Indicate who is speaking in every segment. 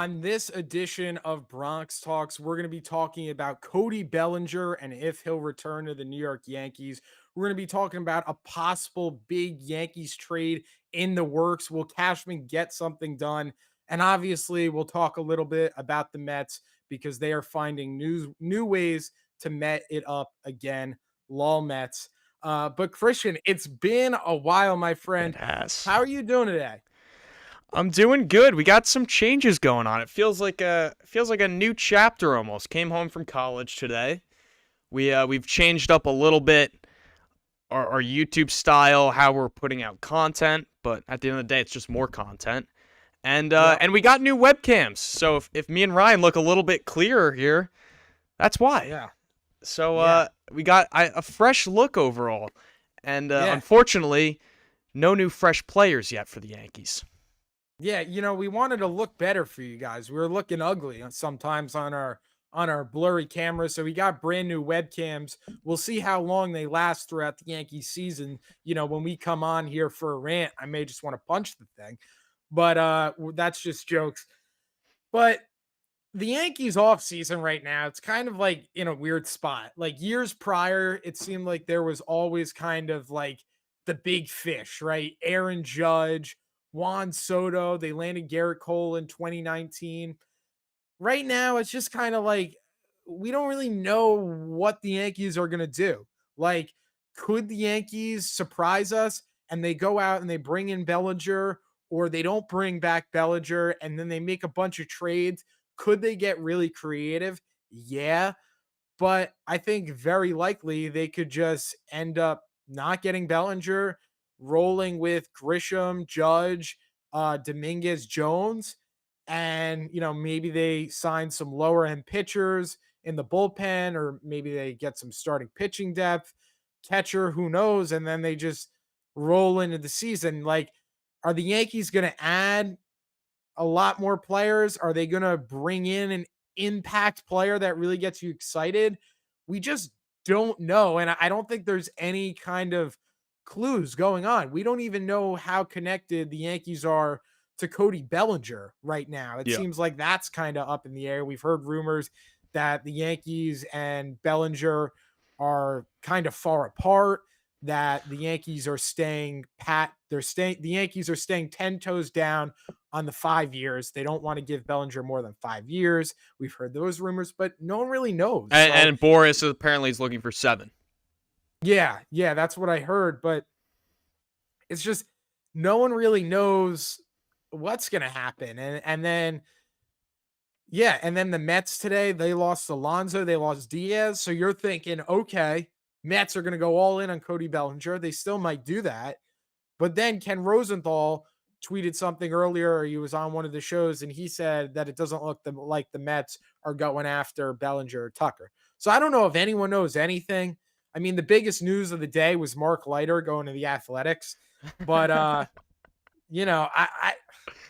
Speaker 1: On this edition of Bronx Talks, we're going to be talking about Cody Bellinger and if he'll return to the New York Yankees. We're going to be talking about a possible big Yankees trade in the works. Will Cashman get something done? And obviously, we'll talk a little bit about the Mets because they are finding new ways to Met it up again. Lol Mets. But Christian, it's been a while, my
Speaker 2: It
Speaker 1: friend.
Speaker 2: has.
Speaker 1: How are you doing today?
Speaker 2: I'm doing good. We got some changes going on. It feels like a new chapter almost. Came home from college today. We've changed up a little bit our YouTube style, how we're putting out content, but at the end of the day, it's just more content. And uh,
Speaker 1: Yep.
Speaker 2: and we got new webcams. So if me and Ryan look a little bit clearer here, that's why.
Speaker 1: Yeah.
Speaker 2: So
Speaker 1: Yeah.
Speaker 2: we got a fresh look overall, and
Speaker 1: Yeah.
Speaker 2: unfortunately, no new fresh players yet for the Yankees.
Speaker 1: Yeah, we wanted to look better for you guys. We were looking ugly sometimes on our blurry cameras, so we got brand new webcams. We'll see how long they last throughout the Yankee season. When we come on here for a rant, I may just want to punch the thing. But that's just jokes. But the Yankees off season right now, it's kind of like in a weird spot. Like years prior, it seemed like there was always kind of like the big fish, right? Aaron Judge, Juan Soto, they landed Garrett Cole in 2019. Right now, it's just kind of like we don't really know what the Yankees are going to do. Like, could the Yankees surprise us and they go out and they bring in Bellinger, or they don't bring back Bellinger and then they make a bunch of trades? Could they get really creative? Yeah. But I think very likely they could just end up not getting Bellinger, rolling with Grisham, Judge, Dominguez, Jones, and maybe they sign some lower end pitchers in the bullpen, or maybe they get some starting pitching depth, catcher, who knows, and then they just roll into the season. Like, are the Yankees going to add a lot more players? Are they going to bring in an impact player that really gets you excited? We just don't know. And I don't think there's any kind of clues going on. We don't even know how connected the Yankees are to Cody Bellinger right now. It
Speaker 2: Yeah.
Speaker 1: seems like that's kind of up in the air. We've heard rumors that the Yankees and Bellinger are kind of far apart, that the Yankees are staying pat. The Yankees are staying 10 toes down on the 5 years. They don't want to give Bellinger more than 5 years. We've heard those rumors, but no one really knows.
Speaker 2: And,
Speaker 1: So
Speaker 2: and Boris apparently is looking for 7.
Speaker 1: yeah, that's what I heard. But it's just no one really knows what's gonna happen. And then the Mets today, they lost Alonso, they lost Diaz. So you're thinking, okay, Mets are gonna go all in on Cody Bellinger. They still might do that. But then Ken Rosenthal tweeted something earlier. He was on one of the shows and he said that it doesn't look like the Mets are going after Bellinger or Tucker. So I don't know if anyone knows anything. I mean, the biggest news of the day was Mark Leiter going to the Athletics. But I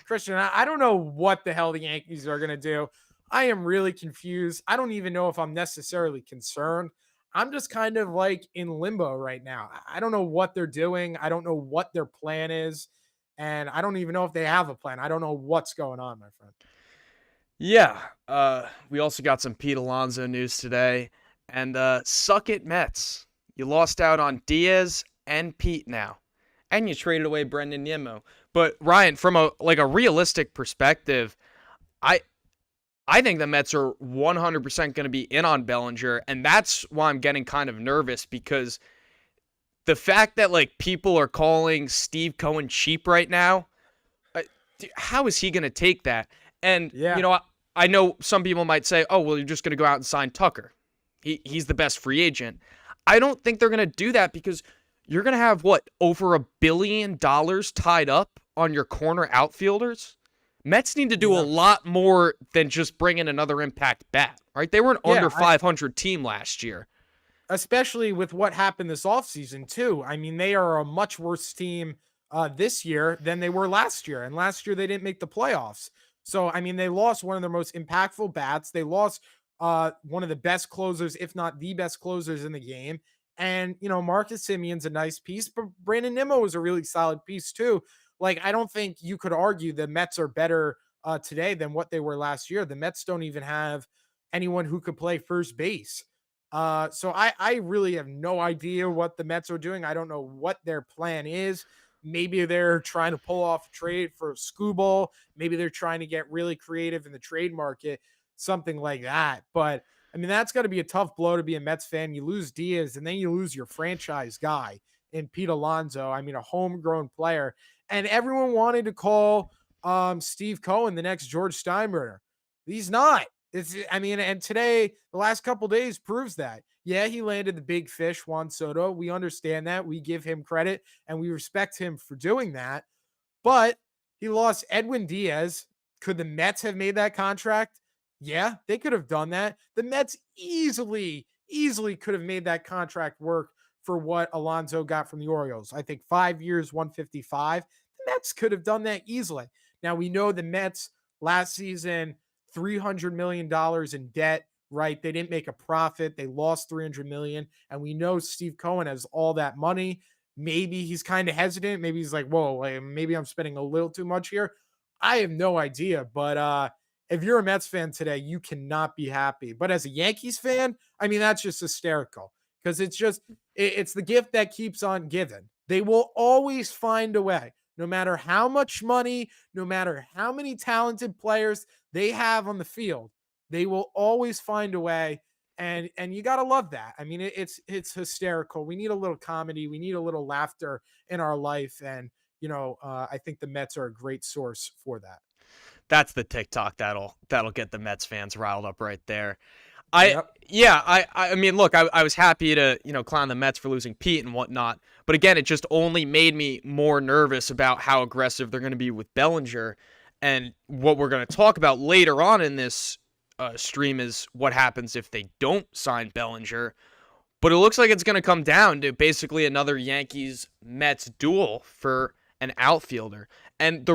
Speaker 1: Christian, I don't know what the hell the Yankees are gonna do. I am really confused. I don't even know if I'm necessarily concerned. I'm just kind of like in limbo right now. I don't know what they're doing. I don't know what their plan is. And I don't even know if they have a plan. I don't know what's going on, my friend.
Speaker 2: Yeah. We also got some Pete Alonso news today. And suck it, Mets. You lost out on Diaz and Pete now. And you traded away Brendan Nimmo. But Ryan, from a realistic perspective, I I think the Mets are 100% going to be in on Bellinger, and that's why I'm getting kind of nervous, because the fact that people are calling Steve Cohen cheap right now, uh, how is he going to take that? And
Speaker 1: Yeah.
Speaker 2: I know some people might say, "Oh, well, you're just going to go out and sign Tucker. He's the best free agent." I don't think they're going to do that, because you're going to have over $1 billion tied up on your corner outfielders. Mets need to do a
Speaker 1: Yeah.
Speaker 2: lot more than just bring in another impact bat, right? They were an
Speaker 1: Yeah.
Speaker 2: under 500 team last year.
Speaker 1: Especially with what happened this offseason, too. I mean, they are a much worse team this year than they were last year. And last year, they didn't make the playoffs. So, I mean, they lost one of their most impactful bats. They lost one of the best closers, if not the best closers in the game. And, Marcus Simeon's a nice piece, but Brandon Nimmo was a really solid piece, too. Like, I don't think you could argue the Mets are better today than what they were last year. The Mets don't even have anyone who could play first base. So I really have no idea what the Mets are doing. I don't know what their plan is. Maybe they're trying to pull off a trade for Scooble. Maybe they're trying to get really creative in the trade market, something like that. But I mean, that's got to be a tough blow to be a Mets fan. You lose Diaz, and then you lose your franchise guy in Pete Alonso. I mean, a homegrown player, and everyone wanted to call Steve Cohen the next George Steinbrenner. He's not. I mean, and today, the last couple days proves that. Yeah, he landed the big fish, Juan Soto. We understand that. We give him credit and we respect him for doing that. But he lost Edwin Diaz. Could the Mets have made that contract? Yeah, they could have done that. The Mets easily could have made that contract work for what Alonso got from the Orioles. I think 5 years, 155. The Mets could have done that easily. Now, we know the Mets last season, $300 million in debt, right? They didn't make a profit. They lost $300 million. And we know Steve Cohen has all that money. Maybe he's kind of hesitant. Maybe he's like, whoa, maybe I'm spending a little too much here. I have no idea. But if you're a Mets fan today, you cannot be happy. But as a Yankees fan, I mean, that's just hysterical because it's the gift that keeps on giving. They will always find a way, no matter how much money, no matter how many talented players they have on the field, they will always find a way. And you got to love that. I mean, it's hysterical. We need a little comedy. We need a little laughter in our life. And, I think the Mets are a great source for that.
Speaker 2: That's the TikTok that'll get the Mets fans riled up right there.
Speaker 1: Yep.
Speaker 2: I mean, look, I was happy to, clown the Mets for losing Pete and whatnot, but again, it just only made me more nervous about how aggressive they're going to be with Bellinger. And what we're going to talk about later on in this stream is what happens if they don't sign Bellinger. But it looks like it's going to come down to basically another Yankees-Mets duel for an outfielder. And the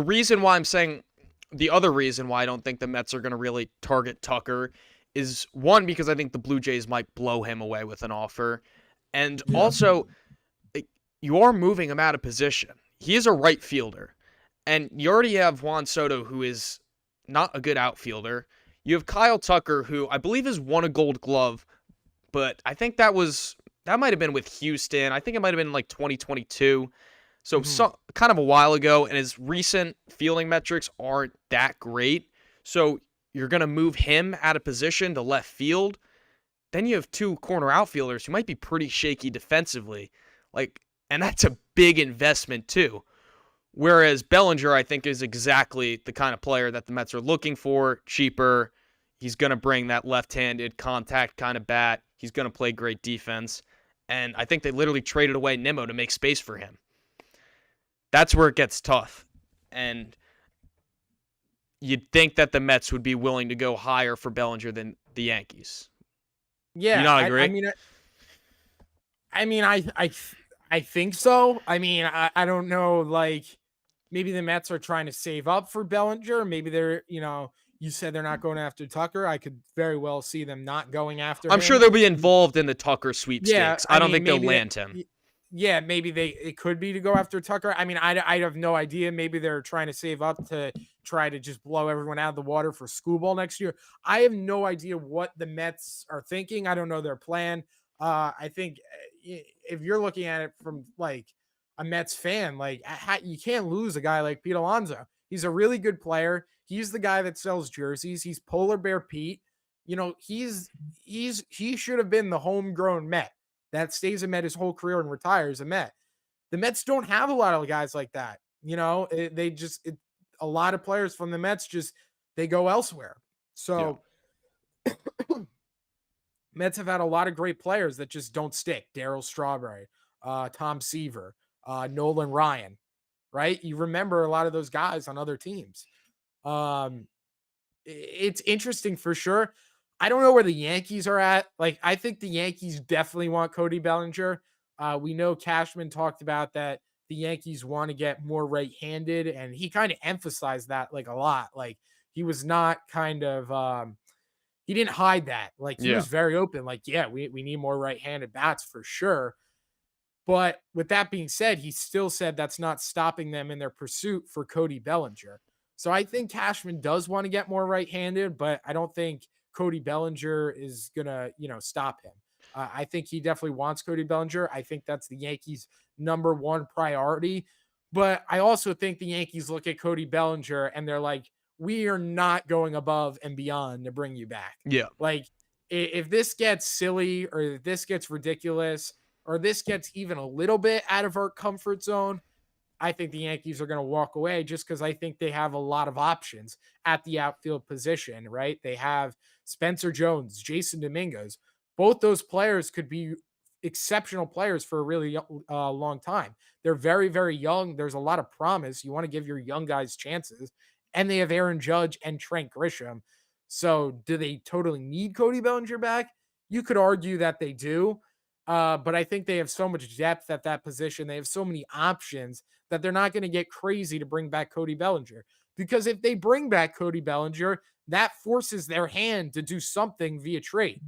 Speaker 2: other reason why I don't think the Mets are going to really target Tucker is, one, because I think the Blue Jays might blow him away with an offer. And also, you are moving him out of position. He is a right fielder. And you already have Juan Soto, who is not a good outfielder. You have Kyle Tucker, who I believe has won a Gold Glove, but I think that might have been with Houston. I think it might have been like 2022. So kind of a while ago, and his recent fielding metrics aren't that great. So you're going to move him out of position to left field. Then you have two corner outfielders who might be pretty shaky defensively. And that's a big investment too. Whereas Bellinger, I think, is exactly the kind of player that the Mets are looking for. Cheaper. He's going to bring that left-handed contact kind of bat. He's going to play great defense. And I think they literally traded away Nimmo to make space for him. That's where it gets tough. And you'd think that the Mets would be willing to go higher for Bellinger than the Yankees.
Speaker 1: Yeah.
Speaker 2: You not agree?
Speaker 1: I think so. I mean, I don't know, maybe the Mets are trying to save up for Bellinger. Maybe they're, you said they're not going after Tucker. I could very well see them not going after him.
Speaker 2: I'm sure they'll be involved in the Tucker sweepstakes.
Speaker 1: Yeah,
Speaker 2: I don't think they'll land him.
Speaker 1: Yeah, maybe it could be to go after Tucker. I mean, I have no idea. Maybe they're trying to save up to try to just blow everyone out of the water for Scooble next year. I have no idea what the Mets are thinking. I don't know their plan. I think if you're looking at it from a Mets fan, you can't lose a guy like Pete Alonso. He's a really good player. He's the guy that sells jerseys. He's Polar Bear Pete. He should have been the homegrown Met that stays a Met his whole career and retires a Met. The Mets don't have a lot of guys like that. A lot of players from the Mets they go elsewhere. So Mets have had a lot of great players that just don't stick. Darryl Strawberry, Tom Seaver, Nolan Ryan, right? You remember a lot of those guys on other teams. It's interesting for sure. I don't know where the Yankees are at. I think the Yankees definitely want Cody Bellinger. We know Cashman talked about that the Yankees want to get more right-handed, and he kind of emphasized that a lot. He was not kind of he didn't hide that. He was very open. We need more right-handed bats for sure. But with that being said, he still said that's not stopping them in their pursuit for Cody Bellinger. So I think Cashman does want to get more right-handed, but I don't think Cody Bellinger is gonna, stop him. I think he definitely wants Cody Bellinger. I think that's the Yankees' number one priority. But I also think the Yankees look at Cody Bellinger and they're like, we are not going above and beyond to bring you back.
Speaker 2: Yeah.
Speaker 1: Like, if this gets silly or if this gets ridiculous or this gets even a little bit out of our comfort zone, I think the Yankees are going to walk away just because I think they have a lot of options at the outfield position, right? They have Spencer Jones, Jason Dominguez. Both those players could be exceptional players for a really long time. They're very, very young. There's a lot of promise. You want to give your young guys chances. And they have Aaron Judge and Trent Grisham. So do they totally need Cody Bellinger back? You could argue that they do. But I think they have so much depth at that position. They have so many options that they're not going to get crazy to bring back Cody Bellinger. Because if they bring back Cody Bellinger, that forces their hand to do something via trade.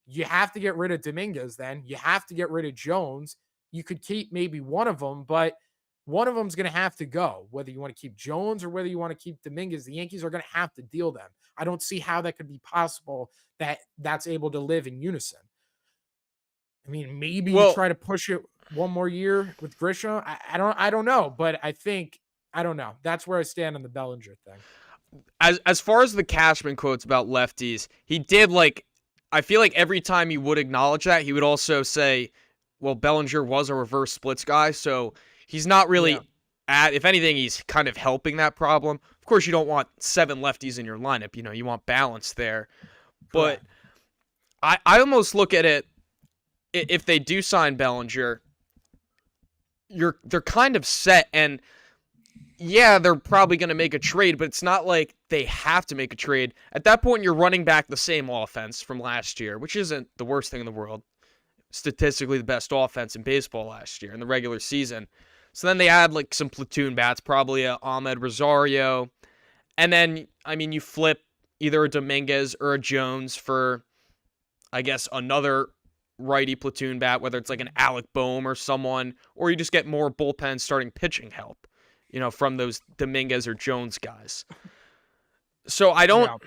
Speaker 1: You have to get rid of Dominguez then. You have to get rid of Jones. You could keep maybe one of them, but one of them's going to have to go. Whether you want to keep Jones or whether you want to keep Dominguez, the Yankees are going to have to deal them. I don't see how that could be possible that that's able to live in unison. I mean, maybe you
Speaker 2: Well,
Speaker 1: try to push it one more year with Grisham. I don't know, but I don't know. That's where I stand on the Bellinger thing.
Speaker 2: as far as the Cashman quotes about lefties, he did like. I feel like every time he would acknowledge that, he would also say, "Well, Bellinger was a reverse splits guy, so he's not really
Speaker 1: Yeah.
Speaker 2: If anything, he's kind of helping that problem. Of course, you don't want 7 lefties in your lineup. You want balance there, but
Speaker 1: Correct.
Speaker 2: I almost look at it. If they do sign Bellinger, they're kind of set, and yeah, they're probably going to make a trade, but it's not like they have to make a trade. At that point, you're running back the same offense from last year, which isn't the worst thing in the world. Statistically, the best offense in baseball last year in the regular season. So then they add like some platoon bats, probably a Ahmed Rosario, and then you flip either a Dominguez or a Jones for, I guess, another righty platoon bat, whether it's like an Alec Boehm or someone, or you just get more bullpen starting pitching help, from those Dominguez or Jones guys. So
Speaker 1: Yeah.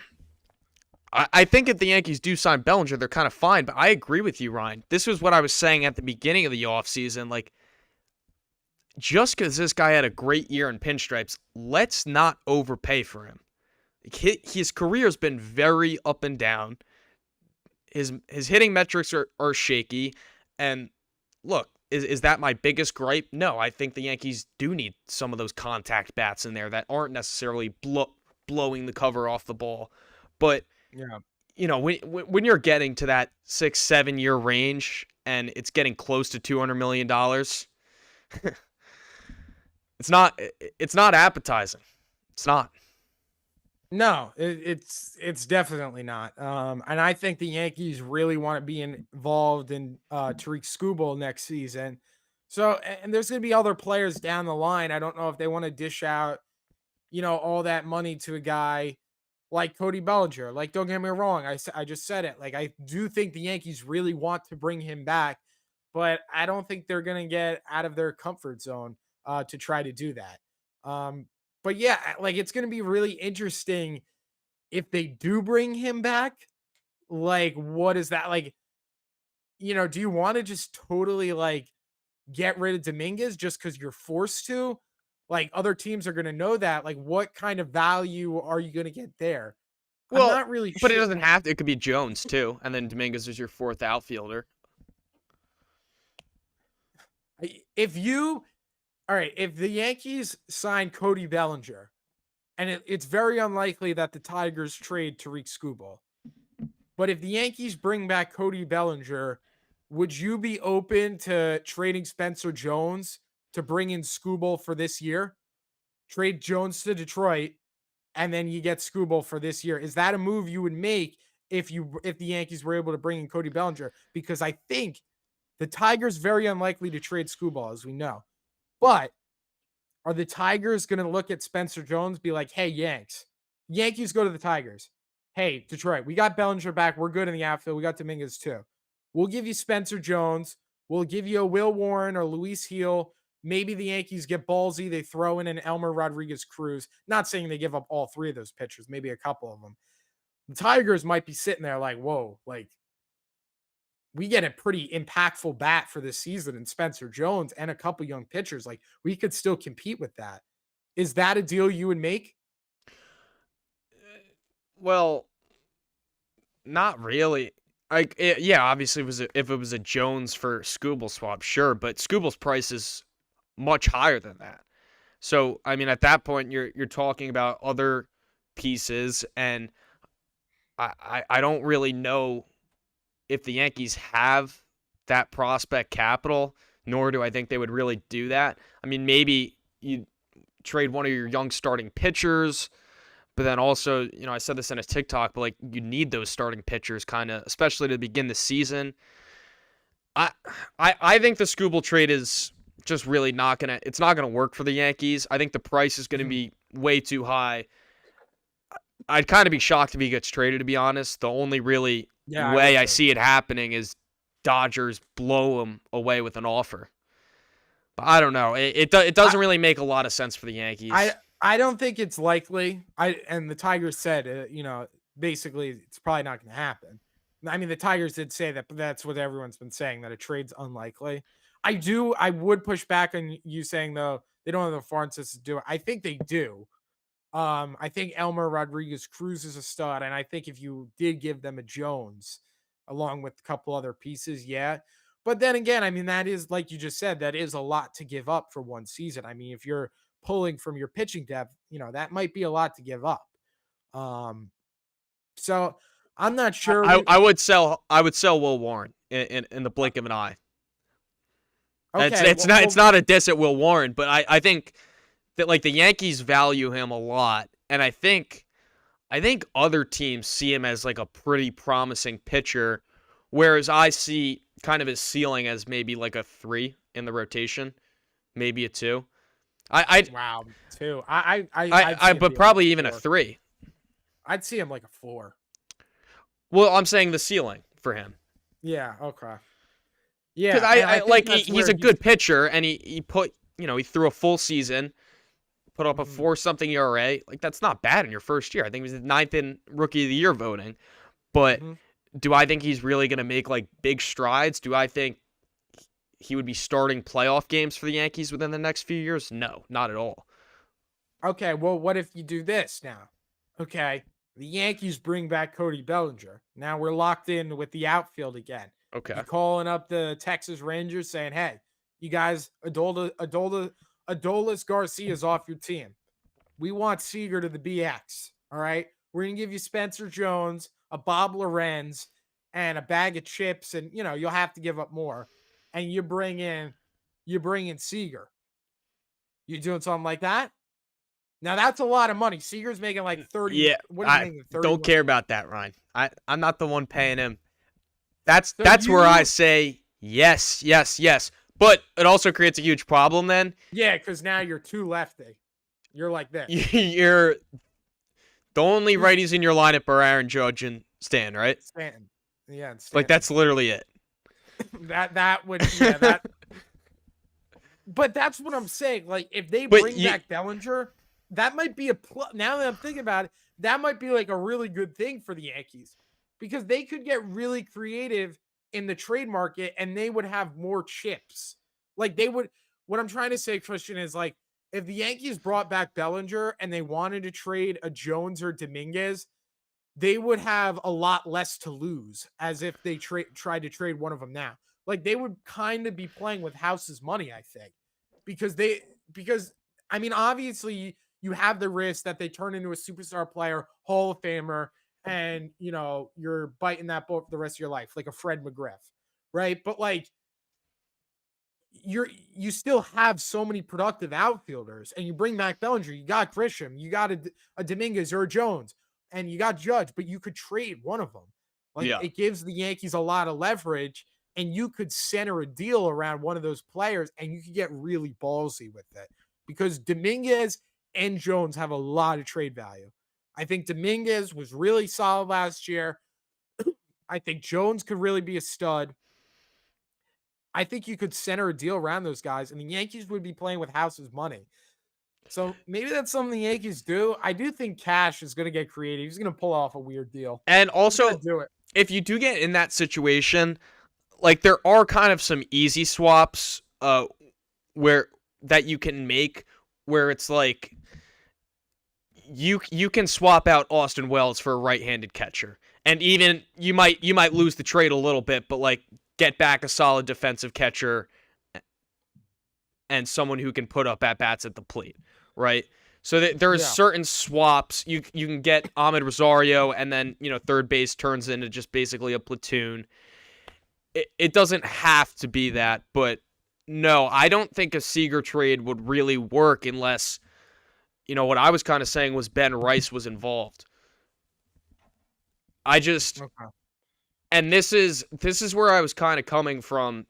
Speaker 2: I think if the Yankees do sign Bellinger, they're kind of fine, but I agree with you, Ryan. This was what I was saying at the beginning of the offseason. Like, just because this guy had a great year in pinstripes, let's not overpay for him. His career has been very up and down. His hitting metrics are shaky. And look, is that my biggest gripe? No, I think the Yankees do need some of those contact bats in there that aren't necessarily blowing the cover off the ball. But,
Speaker 1: Yeah.
Speaker 2: when you're getting to that 6-7 year range and it's getting close to $200 million, it's not appetizing. It's not.
Speaker 1: No, it's definitely not. And I think the Yankees really want to be involved in Tariq Skubal next season. So, and there's going to be other players down the line. I don't know if they want to dish out, all that money to a guy like Cody Bellinger. Like, don't get me wrong, I just said it. Like, I do think the Yankees really want to bring him back, but I don't think they're going to get out of their comfort zone to try to do that. Um, but yeah, like it's going to be really interesting if they do bring him back. Like, what is that like? Do you want to just totally like get rid of Dominguez just because you're forced to? Like, other teams are going to know that. Like, what kind of value are you going to get there? I'm
Speaker 2: Well,
Speaker 1: not really
Speaker 2: but it
Speaker 1: sure.
Speaker 2: doesn't have to. It could be Jones too, and then Dominguez is your 4th outfielder.
Speaker 1: If you, all right, if the Yankees sign Cody Bellinger, and it's very unlikely that the Tigers trade Tariq Skubal, but if the Yankees bring back Cody Bellinger, would you be open to trading Spencer Jones to bring in Skubal for this year? Trade Jones to Detroit, and then you get Skubal for this year. Is that a move you would make if the Yankees were able to bring in Cody Bellinger? Because I think the Tigers very unlikely to trade Skubal, as we know. But are the Tigers going to look at Spencer Jones, be like, hey, Yankees go to the Tigers. Hey, Detroit, we got Bellinger back. We're good in the outfield. We got Dominguez too. We'll give you Spencer Jones. We'll give you a Will Warren or Luis Heel. maybe the Yankees get ballsy. They throw in an Elmer Rodriguez Cruz. Not saying they give up all three of those pitchers, maybe a couple of them. The Tigers might be sitting there like, whoa, like we get a pretty impactful bat for this season in Spencer Jones and a couple young pitchers. Like we could still compete with that. Is that a deal you would make?
Speaker 2: Well, not really. Yeah, obviously, if it was a Jones for Skubal swap, sure, but Skubal's price is much higher than that. So, I mean, at that point, you're talking about other pieces, and I don't really know if the Yankees have that prospect capital, nor do I think they would really do that. I mean, maybe you trade one of your young starting pitchers, but then also, I said this in a TikTok, but like you need those starting pitchers kind of, especially to begin the season. I think the Skubal trade is just really it's not gonna work for the Yankees. I think the price is gonna be way too high. I'd kind of be shocked if he gets traded, to be honest. The only really way I see it happening is Dodgers blow him away with an offer. But I don't know. It doesn't really make a lot of sense for the Yankees.
Speaker 1: I don't think it's likely. And the Tigers said, basically it's probably not going to happen. I mean, the Tigers did say that, but that's what everyone's been saying, that a trade's unlikely. I would push back on you saying though they don't have the farm system to do it. I think they do. I think Elmer Rodriguez Cruz is a stud, and I think if you did give them a Jones along with a couple other pieces, yeah. But then again, I mean, that is like you just said, that is a lot to give up for one season. I mean, if you're pulling from your pitching depth, that might be a lot to give up. So I'm not sure.
Speaker 2: I would sell Will Warren in the blink of an eye. Okay, it's not a diss at Will Warren, but I think that like the Yankees value him a lot, and I think other teams see him as like a pretty promising pitcher, whereas I see kind of his ceiling as maybe like a 3 in the rotation, maybe a 2.
Speaker 1: Wow, 2.
Speaker 2: But probably even a 3.
Speaker 1: I'd see him like a 4.
Speaker 2: Well, I'm saying the ceiling for him.
Speaker 1: Yeah. Okay. Yeah,
Speaker 2: because I like he's a good pitcher, and he put he threw a full season, put up a 4-something ERA. Like that's not bad in your first year. I think he was the 9th in Rookie of the Year voting. But do I think he's really going to make like big strides? Do I think he would be starting playoff games for the Yankees within the next few years? No, not at all.
Speaker 1: Okay, well, what if you do this now? Okay, the Yankees bring back Cody Bellinger. Now we're locked in with the outfield again.
Speaker 2: Okay.
Speaker 1: You're calling up the Texas Rangers saying, hey, you guys, Adolis Garcia's off your team. We want Seager to the BX. All right. We're going to give you Spencer Jones, a Bob Lorenz, and a bag of chips. And, you'll have to give up more. And you bring in Seager. You doing something like that? Now that's a lot of money. Seager's making like 30.
Speaker 2: Yeah. I don't care about that, Ryan. I'm not the one paying him. That's where I say yes. But it also creates a huge problem then.
Speaker 1: Yeah, because now you're too lefty. You're like this.
Speaker 2: You're the only righties in your lineup are Aaron Judge and Stan, right?
Speaker 1: Stan. Yeah, Stan.
Speaker 2: Like that's literally it.
Speaker 1: that would that. But that's what I'm saying. Like if they bring back Bellinger, that might be a plus. Now that I'm thinking about it, that might be like a really good thing for the Yankees because they could get really creative in the trade market and they would have more chips. Like they would. What I'm trying to say, Christian, is like if the Yankees brought back Bellinger and they wanted to trade a Jones or Dominguez, they would have a lot less to lose as if they tried to trade one of them now. Like they would kind of be playing with house's money, I think, because I mean, obviously you have the risk that they turn into a superstar player, Hall of Famer, and you're biting that bullet for the rest of your life, like a Fred McGriff, right? But like you still have so many productive outfielders, and you bring back Bellinger, you got Grisham, you got a Dominguez or a Jones, and you got Judge, but you could trade one of them. Like it gives the Yankees a lot of leverage, and you could center a deal around one of those players, and you could get really ballsy with it because Dominguez and Jones have a lot of trade value. I think Dominguez was really solid last year. I think Jones could really be a stud. I think you could center a deal around those guys, and the Yankees would be playing with house's money. So maybe that's something the Yankees do. I do think Cash is going to get creative. He's going to pull off a weird deal.
Speaker 2: And
Speaker 1: He's going
Speaker 2: also,
Speaker 1: to do it.
Speaker 2: if you do get in that situation, like there are kind of some easy swaps where that you can make where it's like you can swap out Austin Wells for a right-handed catcher. And even you might lose the trade a little bit, but like get back a solid defensive catcher and someone who can put up at bats at the plate, right? So there is certain swaps. You can get Ahmed Rosario, and then third base turns into just basically a platoon. It doesn't have to be that, but no, I don't think a Seager trade would really work unless, what I was kind of saying was Ben Rice was involved. And this is where I was kind of coming from.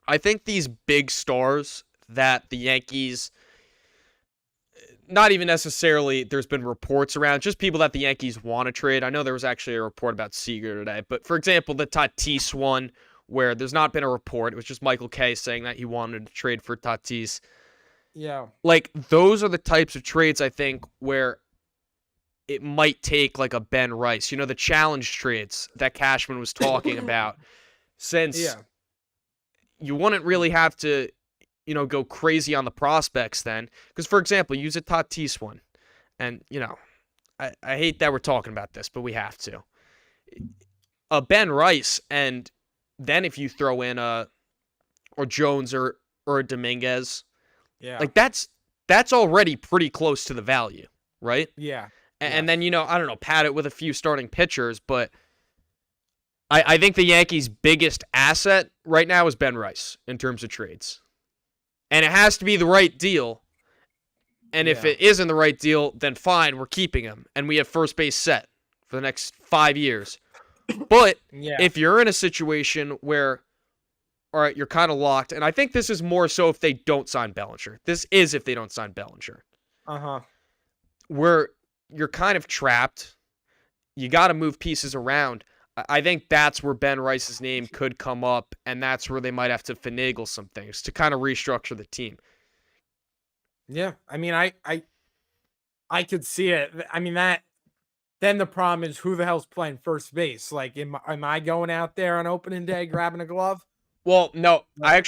Speaker 2: I think these big stars that the Yankees, not even necessarily there's been reports around, just people that the Yankees want to trade. I know there was actually a report about Seager today, but for example, the Tatis one, where there's not been a report. It was just Michael Kay saying that he wanted to trade for Tatis.
Speaker 1: Yeah.
Speaker 2: Like, those are the types of trades, I think, where it might take, like, a Ben Rice. The challenge trades that Cashman was talking about. Since you wouldn't really have to, go crazy on the prospects then. Because, for example, use a Tatis one. And, I hate that we're talking about this, but we have to. A Ben Rice, and then if you throw in or Jones or a Dominguez, like that's already pretty close to the value, right?
Speaker 1: Yeah.
Speaker 2: And then, I don't know, pad it with a few starting pitchers, but I think the Yankees' biggest asset right now is Ben Rice in terms of trades. And it has to be the right deal. And if it isn't the right deal, then fine, we're keeping him. And we have first base set for the next 5 years. But if you're in a situation where, all right, you're kind of locked, and I think this is more so if they don't sign Bellinger. This is if they don't sign Bellinger. Where you're kind of trapped. You got to move pieces around. I think that's where Ben Rice's name could come up, and that's where they might have to finagle some things to kind of restructure the team.
Speaker 1: Yeah, I mean, I could see it. I mean, then the problem is who the hell's playing first base? Like, am I going out there on opening day grabbing a glove?
Speaker 2: Well, no, I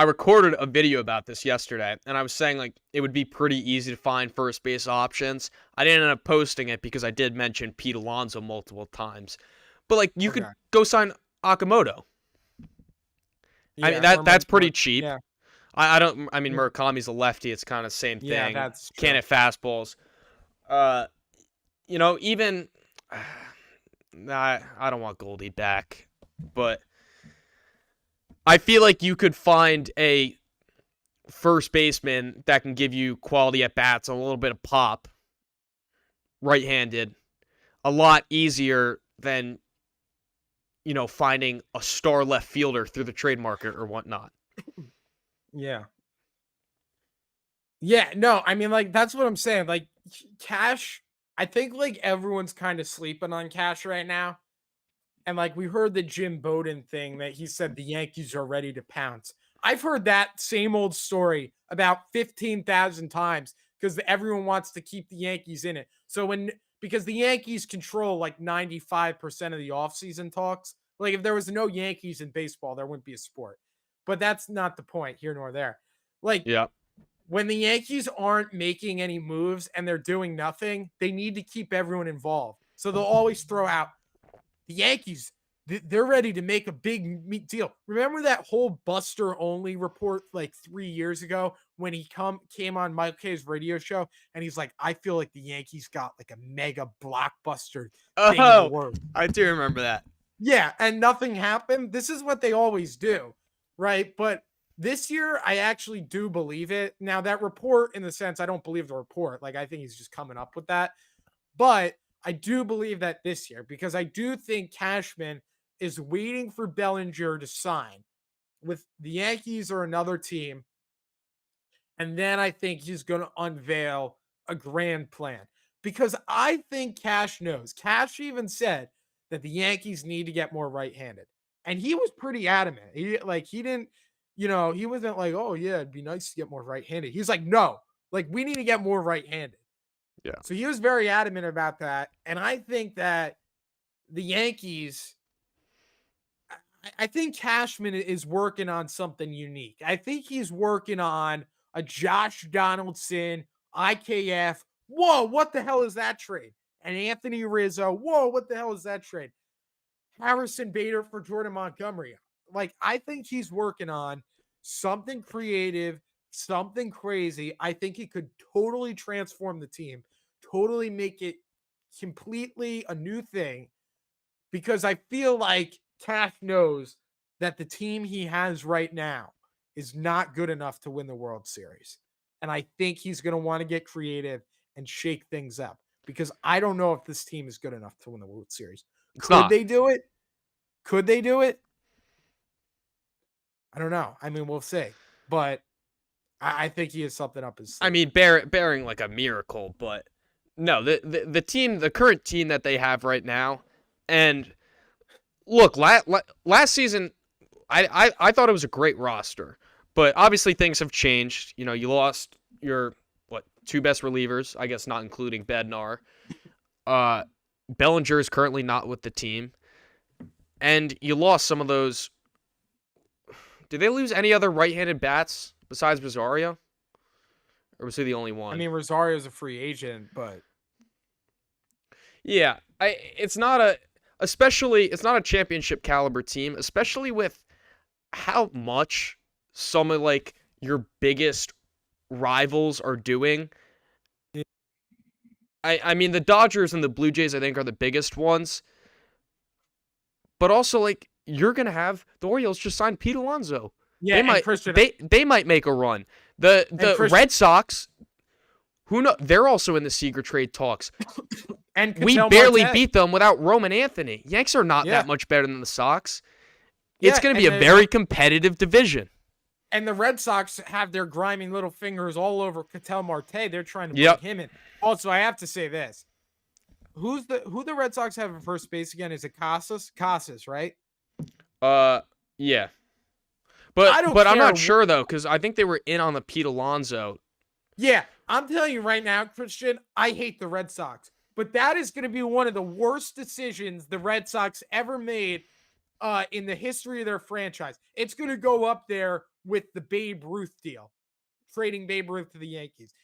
Speaker 2: recorded a video about this yesterday, and I was saying, like, it would be pretty easy to find first base options. I didn't end up posting it because I did mention Pete Alonso multiple times. But, like, you could go sign Okamoto. I mean, that's pretty cheap. Yeah. I mean, Murakami's a lefty. It's kind of the same thing.
Speaker 1: Yeah, that's true.
Speaker 2: Can't hit fastballs. Even I don't want Goldie back, but I feel like you could find a first baseman that can give you quality at bats and a little bit of pop, right-handed, a lot easier than finding a star left fielder through the trade market or whatnot.
Speaker 1: Yeah. Yeah, no, I mean, like, that's what I'm saying. Like, Cash, I think, like, everyone's kind of sleeping on Cash right now. And, like, we heard the Jim Bowden thing that he said the Yankees are ready to pounce. I've heard that same old story about 15,000 times because everyone wants to keep the Yankees in it. So because the Yankees control, like, 95% of the offseason talks. Like, if there was no Yankees in baseball, there wouldn't be a sport. But that's not the point here nor there. Like, when the Yankees aren't making any moves and they're doing nothing, they need to keep everyone involved. So they'll always throw out the Yankees. They're ready to make a big deal. Remember that whole Buster Only report like 3 years ago when he came on Mike K's radio show and he's like, I feel like the Yankees got like a mega blockbuster thing in the world.
Speaker 2: I do remember that.
Speaker 1: Yeah, and nothing happened. This is what they always do, right? But this year, I actually do believe it. Now, that report, in the sense, I don't believe the report. Like, I think he's just coming up with that. But I do believe that this year, because I do think Cashman is waiting for Bellinger to sign with the Yankees or another team. And then I think he's going to unveil a grand plan. Because I think Cash knows. Cash even said that the Yankees need to get more right-handed. And he was pretty adamant. He didn't he wasn't like, oh yeah, it'd be nice to get more right-handed. He's like, no, like we need to get more right-handed.
Speaker 2: Yeah.
Speaker 1: So he was very adamant about that. And I think that the Yankees, I think Cashman is working on something unique. I think he's working on a Josh Donaldson, IKF. Whoa, what the hell is that trade? And Anthony Rizzo. Whoa, what the hell is that trade? Harrison Bader for Jordan Montgomery. Like, I think he's working on something creative, something crazy. I think he could totally transform the team, totally make it completely a new thing, because I feel like Cash knows that the team he has right now is not good enough to win the World Series. And I think he's going to want to get creative and shake things up, because I don't know if this team is good enough to win the World Series.
Speaker 2: It's
Speaker 1: Could
Speaker 2: not.
Speaker 1: they do it? Could they do it? I don't know. I mean, we'll see. But I think he has something up his sleeve.
Speaker 2: I mean, bearing like a miracle, but no, the team, the current team that they have right now, and look, last season, I thought it was a great roster, but obviously things have changed. You lost your two best relievers, I guess not including Bednar. Bellinger is currently not with the team, and you lost some of those. Did they lose any other right-handed bats besides Rosario? Or was he the only one?
Speaker 1: I mean, Rosario's a free agent, but
Speaker 2: yeah, it's not a championship caliber team, especially with how much some of like your biggest rivals are doing. I mean, the Dodgers and the Blue Jays, I think, are the biggest ones. But also, like, you're gonna have the Orioles just signed Pete Alonso.
Speaker 1: yeah,
Speaker 2: They might make a run. The Red Sox, who know, they're also in the Seager trade talks.
Speaker 1: And
Speaker 2: we barely beat them without Roman Anthony. Yanks are not that much better than the Sox. It's going to be a very competitive division.
Speaker 1: And the Red Sox have their grimy little fingers all over Ketel Marte. They're trying to bring him in. Also, I have to say this. Who the Red Sox have at first base again? Is it Casas? Casas, right?
Speaker 2: Yeah. But I'm not sure, though, because I think they were in on the Pete Alonso.
Speaker 1: Yeah, I'm telling you right now, Christian, I hate the Red Sox. But that is going to be one of the worst decisions the Red Sox ever made in the history of their franchise. It's going to go up there with the Babe Ruth deal, trading Babe Ruth to the Yankees.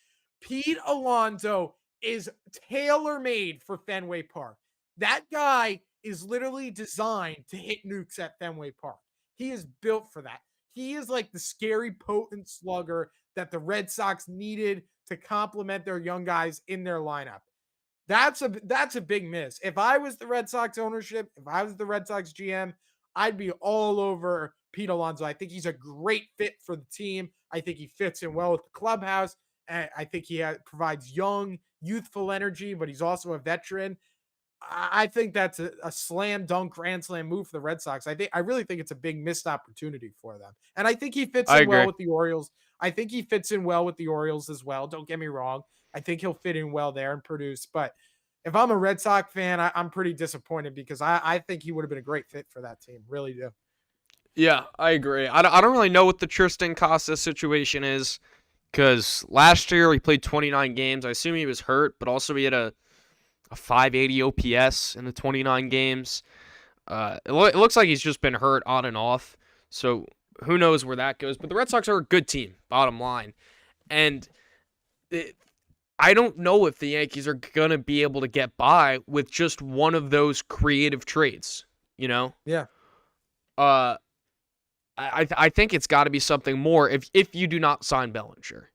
Speaker 1: Pete Alonso is tailor-made for Fenway Park. That guy is literally designed to hit nukes at Fenway Park. He is built for that. He is like the scary, potent slugger that the Red Sox needed to complement their young guys in their lineup. That's a big miss. If I was the Red Sox ownership, if I was the Red Sox GM, I'd be all over Pete Alonso. I think he's a great fit for the team. I think he fits in well with the clubhouse. And I think he provides young, youthful energy, but he's also a veteran. I think that's a slam dunk, grand slam move for the Red Sox. I really think it's a big missed opportunity for them. And I think he fits in well with the Orioles. I think he fits in well with the Orioles as well. Don't get me wrong. I think he'll fit in well there and produce. But if I'm a Red Sox fan, I'm pretty disappointed, because I think he would have been a great fit for that team. Really do.
Speaker 2: Yeah, I agree. I don't really know what the Tristan Casas situation is, because last year he played 29 games. I assume he was hurt, but also he had a 580 OPS in the 29 games. It looks like he's just been hurt on and off. So who knows where that goes. But the Red Sox are a good team, bottom line. And I don't know if the Yankees are going to be able to get by with just one of those creative trades,
Speaker 1: Yeah.
Speaker 2: I think it's got to be something more if you do not sign Bellinger.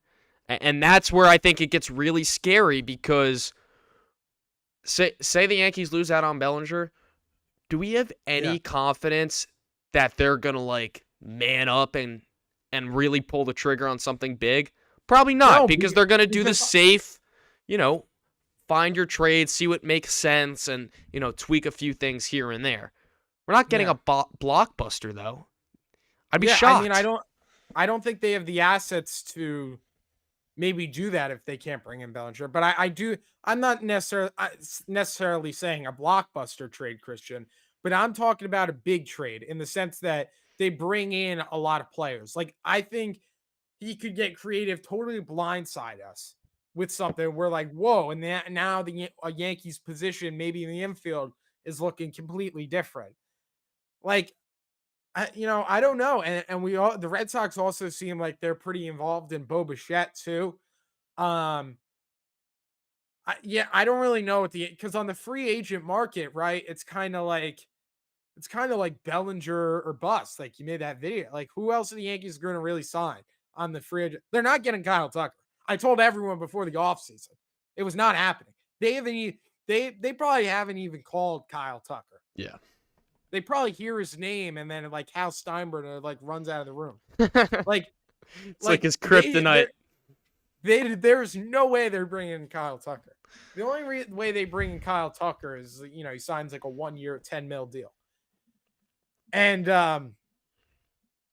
Speaker 2: And that's where I think it gets really scary, because say the Yankees lose out on Bellinger, do we have any confidence that they're going to like man up and really pull the trigger on something big? Probably not, because they're going to do the safe, find your trade, see what makes sense, and, tweak a few things here and there. We're not getting a blockbuster, though. I'd be shocked.
Speaker 1: I mean, I don't think they have the assets to maybe do that if they can't bring in Bellinger. But I'm not necessarily saying a blockbuster trade, Christian, but I'm talking about a big trade in the sense that they bring in a lot of players. Like, I think he could get creative, totally blindside us with something. We're like, whoa, and now the Yankees position, maybe in the infield, is looking completely different. Like, I don't know, and the Red Sox also seem like they're pretty involved in Bo Bichette too. Um, I don't really know what because on the free agent market, right? It's kind of like Bellinger or bust. Like, you made that video. Like, who else are the Yankees going to really sign on the free agent? They're not getting Kyle Tucker. I told everyone before the offseason. It was not happening. They haven't they probably haven't even called Kyle Tucker.
Speaker 2: Yeah.
Speaker 1: They probably hear his name and then like Hal Steinbrenner like runs out of the room.
Speaker 2: It's
Speaker 1: Like
Speaker 2: like
Speaker 1: like
Speaker 2: his kryptonite.
Speaker 1: there's no way they're bringing in Kyle Tucker. The only way they bring in Kyle Tucker is, he signs like a 1-year, $10 million deal. And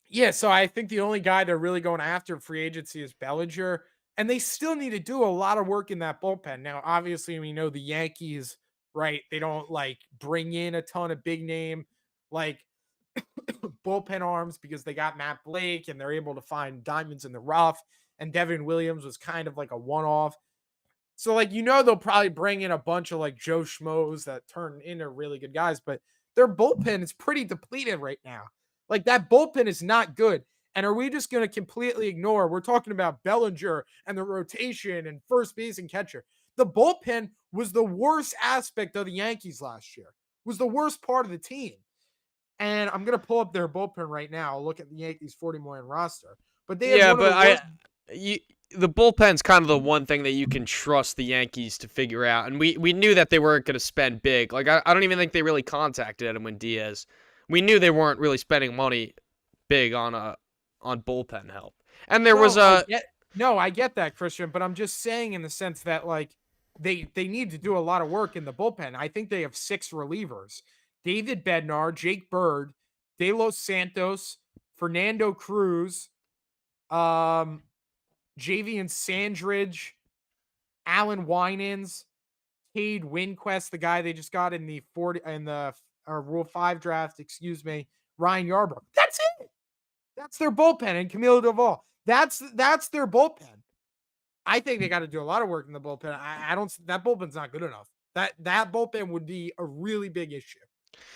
Speaker 1: yeah, so I think the only guy they're really going after free agency is Bellinger, and they still need to do a lot of work in that bullpen. Now, obviously, we know the Yankees, right? They don't like bring in a ton of big name like bullpen arms because they got Matt Blake and they're able to find diamonds in the rough. And Devin Williams was kind of like a one-off. So, like, they'll probably bring in a bunch of like Joe Schmoes that turn into really good guys, but their bullpen is pretty depleted right now. Like, that bullpen is not good. And are we just going to completely ignore? We're talking about Bellinger and the rotation and first base and catcher. The bullpen was the worst aspect of the Yankees last year. Was the worst part of the team. And I'm going to pull up their bullpen right now. I'll look at the Yankees 40-man roster. But they had
Speaker 2: Yeah,
Speaker 1: one of
Speaker 2: but
Speaker 1: the worst.
Speaker 2: the bullpen's kind of the one thing that you can trust the Yankees to figure out. And we knew that they weren't going to spend big. Like, I don't even think they really contacted Edwin Diaz. We knew they weren't really spending money big on bullpen help. And there was a
Speaker 1: I get that, Christian, but I'm just saying in the sense that like they need to do a lot of work in the bullpen. I think they have 6 relievers: David Bednar, Jake Bird, De Los Santos, Fernando Cruz, Javian Sandridge, Alan Winans, Cade Winquest, the guy they just got in the Rule 5 draft, excuse me, Ryan Yarbrough. That's it. That's their bullpen, and Camilo Doval. That's their bullpen. I think they got to do a lot of work in the bullpen. I don't. That bullpen's not good enough. That bullpen would be a really big issue.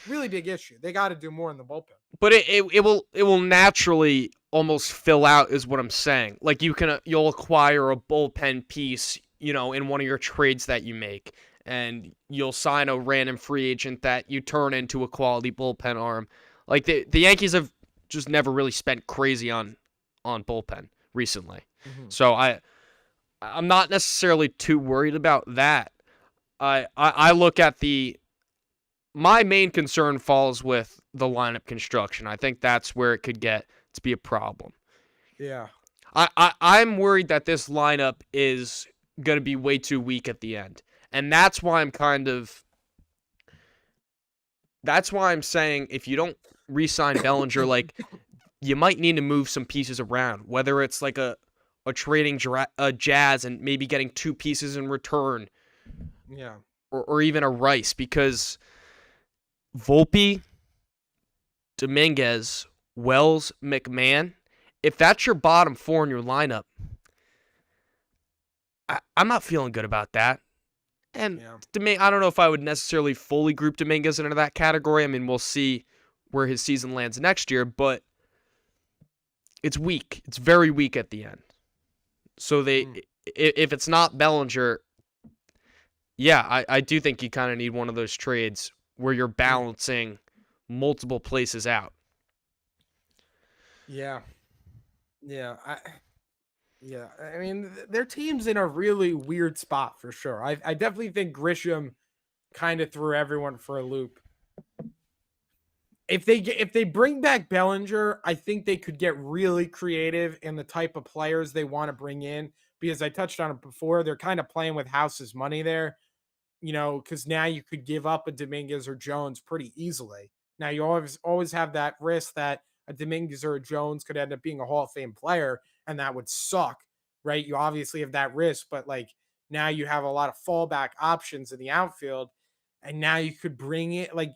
Speaker 1: Really big issue. They got to do more in the bullpen.
Speaker 2: but it will naturally almost fill out is what I'm saying. Like, you'll acquire a bullpen piece, in one of your trades that you make, and you'll sign a random free agent that you turn into a quality bullpen arm. Like, the Yankees have just never really spent crazy on bullpen recently.
Speaker 1: Mm-hmm.
Speaker 2: So I'm not necessarily too worried about that. I look at my main concern falls with the lineup construction. I think that's where it could get to be a problem.
Speaker 1: Yeah.
Speaker 2: I'm worried that this lineup is going to be way too weak at the end. And that's why I'm saying if you don't re-sign Bellinger, like, you might need to move some pieces around, whether it's like a trading a Jazz and maybe getting 2 pieces in return.
Speaker 1: Yeah.
Speaker 2: Or even a Rice, because Volpe, Dominguez, Wells, McMahon, if that's your bottom 4 in your lineup, I'm not feeling good about that. And I don't know if I would necessarily fully group Dominguez into that category. I mean, we'll see where his season lands next year, but it's weak. It's very weak at the end. So if it's not Bellinger, yeah, I do think you kind of need one of those trades where you're balancing multiple places out.
Speaker 1: Yeah. Yeah. I mean, their team's in a really weird spot for sure. I definitely think Grisham kind of threw everyone for a loop. If they bring back Bellinger, I think they could get really creative in the type of players they want to bring in, because I touched on it before. They're kind of playing with House's money there, because now you could give up a Dominguez or Jones pretty easily. Now you always have that risk that a Dominguez or a Jones could end up being a Hall of Fame player, and that would suck, right? You obviously have that risk, but like now you have a lot of fallback options in the outfield, and now you could bring it like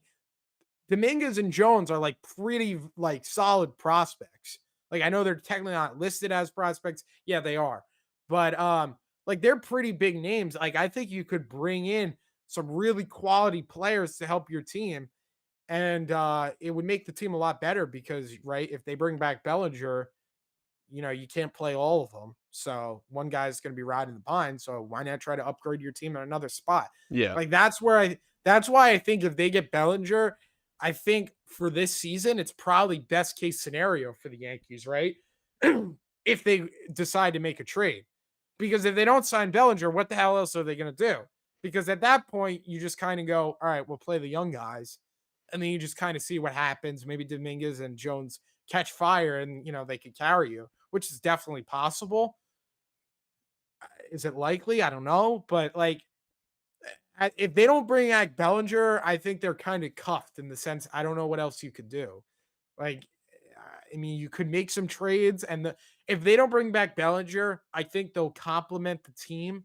Speaker 1: Dominguez and Jones are like pretty like solid prospects. Like I know they're technically not listed as prospects. Yeah, they are. But like they're pretty big names. Like I think you could bring in some really quality players to help your team. And it would make the team a lot better because, right, if they bring back Bellinger, you can't play all of them. So one guy's going to be riding the pine. So why not try to upgrade your team in another spot?
Speaker 2: Yeah.
Speaker 1: Like that's why I think if they get Bellinger, I think for this season, it's probably best case scenario for the Yankees, right? If they decide to make a trade. Because if they don't sign Bellinger, what the hell else are they going to do? Because at that point, you just kind of go, all right, we'll play the young guys. And then you just kind of see what happens. Maybe Dominguez and Jones catch fire and, they could carry you, which is definitely possible. Is it likely? I don't know. But like, if they don't bring back Bellinger, I think they're kind of cuffed in the sense, I don't know what else you could do. Like, I mean, you could make some trades, and if they don't bring back Bellinger, I think they'll complement the team,